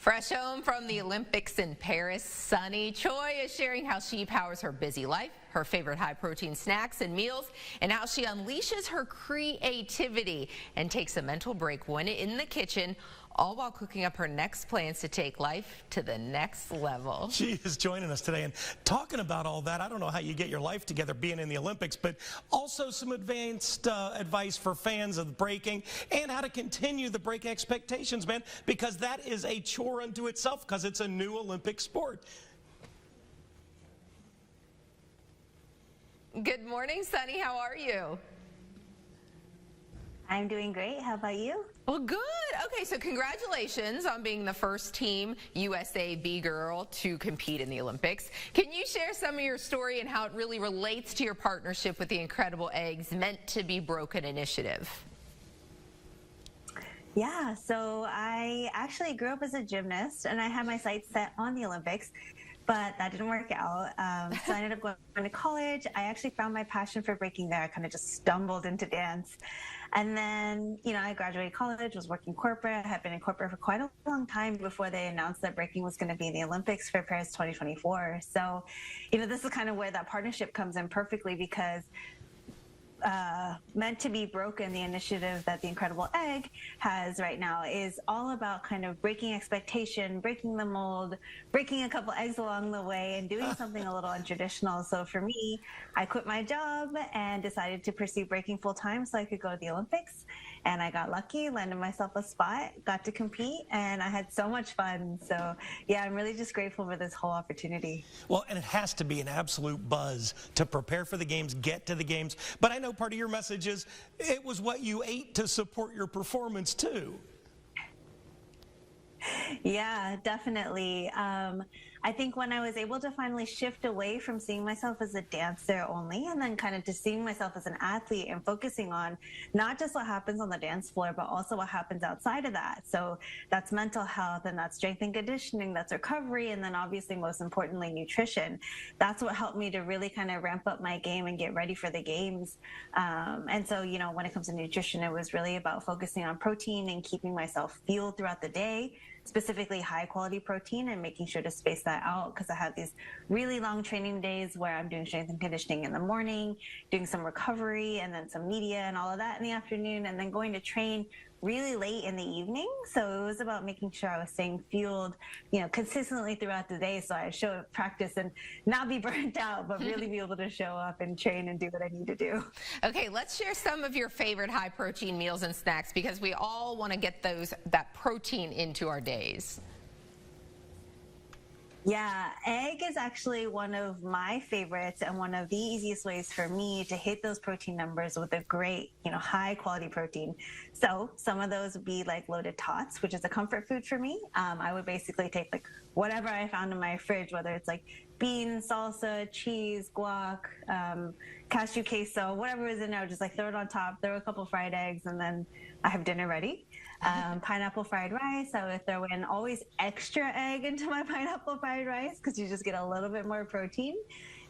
Fresh home from the Olympics in Paris, Sunny Choi is sharing how she powers her busy life, her favorite high-protein snacks and meals, and how she unleashes her creativity and takes a mental break when in the kitchen, all while cooking up her next plans to take life to the next level. She is joining us today and talking about all that. I don't know how you get your life together being in the Olympics, but also some advanced advice for fans of breaking and how to continue the break expectations, man, because that is a chore unto itself because it's a new Olympic sport. Good morning, Sunny. How are you? I'm doing great. How about you? Well, good. Okay, so congratulations on being the first Team USA B girl to compete in the Olympics. Can you share some of your story and how it really relates to your partnership with the Incredible Eggs Meant to Be Broken initiative? Yeah, so I actually grew up as a gymnast and I had my sights set on the Olympics, but that didn't work out. So I ended up going to college. I actually found my passion for breaking there. I kind of just stumbled into dance. And then, I graduated college, was working corporate. I had been in corporate for quite a long time before they announced that breaking was going to be in the Olympics for Paris 2024. So, this is kind of where that partnership comes in perfectly because Meant to Be Broken, the initiative that the Incredible Egg has right now, is all about kind of breaking expectation, breaking the mold, breaking a couple eggs along the way, and doing something a little untraditional. So for me, I quit my job and decided to pursue breaking full time so I could go to the Olympics. And I got lucky, landed myself a spot, got to compete, and I had so much fun. So yeah, I'm really just grateful for this whole opportunity. Well, and it has to be an absolute buzz to prepare for the games, get to the games. But I know part of your message is it was what you ate to support your performance too. Yeah, definitely. I think when I was able to finally shift away from seeing myself as a dancer only and then kind of to seeing myself as an athlete and focusing on not just what happens on the dance floor, but also what happens outside of that. So that's mental health and that's strength and conditioning, that's recovery, and then obviously most importantly, nutrition. That's what helped me to really kind of ramp up my game and get ready for the games. And so, when it comes to nutrition, it was really about focusing on protein and keeping myself fueled throughout the day, specifically high quality protein, and making sure to space that out because I have these really long training days where I'm doing strength and conditioning in the morning, doing some recovery and then some media and all of that in the afternoon, and then going to train really late in the evening. So it was about making sure I was staying fueled, consistently throughout the day so I show up, practice, and not be burnt out, but really be able to show up and train and do what I need to do. Okay, let's share some of your favorite high protein meals and snacks because we all want to get that protein into our days. Yeah, egg is actually one of my favorites and one of the easiest ways for me to hit those protein numbers with a great, high quality protein. So some of those would be like loaded tots, which is a comfort food for me. I would basically take like whatever I found in my fridge, whether it's like beans, salsa, cheese, guac, cashew queso, whatever is in there, just like throw it on top, throw a couple fried eggs, and then I have dinner ready. Pineapple fried rice, I would throw in always extra egg into my pineapple fried rice because you just get a little bit more protein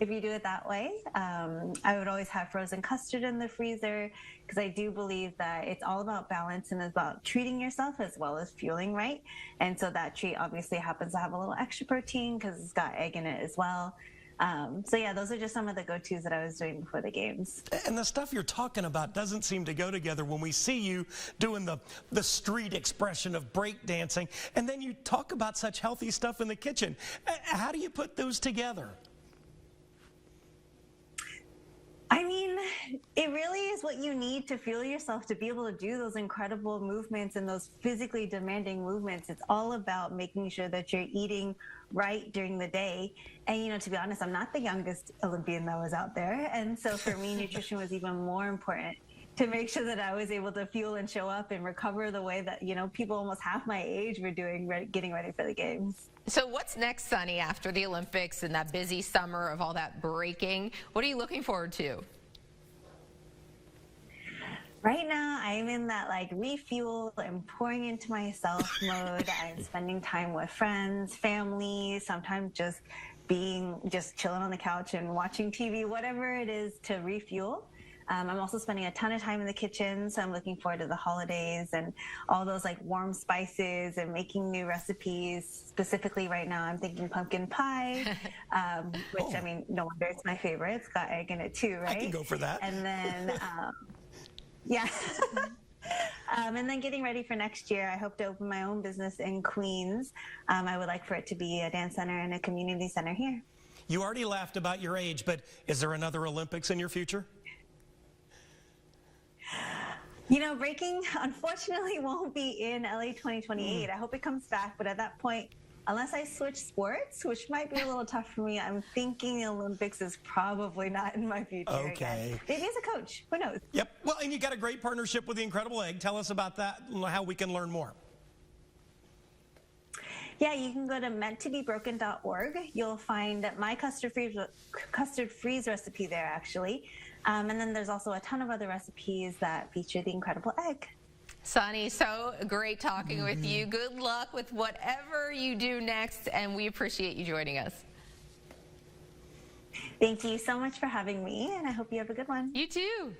if you do it that way. I would always have frozen custard in the freezer because I do believe that it's all about balance and it's about treating yourself as well as fueling right. And so that treat obviously happens to have a little extra protein because it's got egg in it as well. So yeah, those are just some of the go-tos that I was doing before the games. And the stuff you're talking about doesn't seem to go together when we see you doing the street expression of breakdancing, and then you talk about such healthy stuff in the kitchen. How do you put those together? I mean, it really is what you need to fuel yourself to be able to do those incredible movements and those physically demanding movements. It's all about making sure that you're eating right during the day. And, to be honest, I'm not the youngest Olympian that was out there. And so for me, nutrition was even more important to make sure that I was able to fuel and show up and recover the way that, people almost half my age were doing, getting ready for the games. So what's next, Sunny, after the Olympics and that busy summer of all that breaking? What are you looking forward to? Right now, I'm in that refuel and pouring into myself mode. I'm spending time with friends, family, sometimes just chilling on the couch and watching TV, whatever it is to refuel. I'm also spending a ton of time in the kitchen, so I'm looking forward to the holidays and all those like warm spices and making new recipes. Specifically right now, I'm thinking pumpkin pie, which I mean, no wonder it's my favorite. It's got egg in it too, right? I can go for that. And then, yeah. And then getting ready for next year, I hope to open my own business in Queens. I would like for it to be a dance center and a community center here. You already laughed about your age, but is there another Olympics in your future? You know, breaking unfortunately won't be in LA 2028. I hope it comes back, but at that point, unless I switch sports, which might be a little tough for me, I'm thinking the Olympics is probably not in my future. Okay. Again. Maybe as a coach, who knows? Yep. Well, and you got a great partnership with the Incredible Egg. Tell us about that and how we can learn more. Yeah, you can go to menttobebroken.org. You'll find my custard freeze recipe there, actually. And then there's also a ton of other recipes that feature the Incredible Egg. Sunny, so great talking with you. Good luck with whatever you do next, and we appreciate you joining us. Thank you so much for having me, and I hope you have a good one. You too.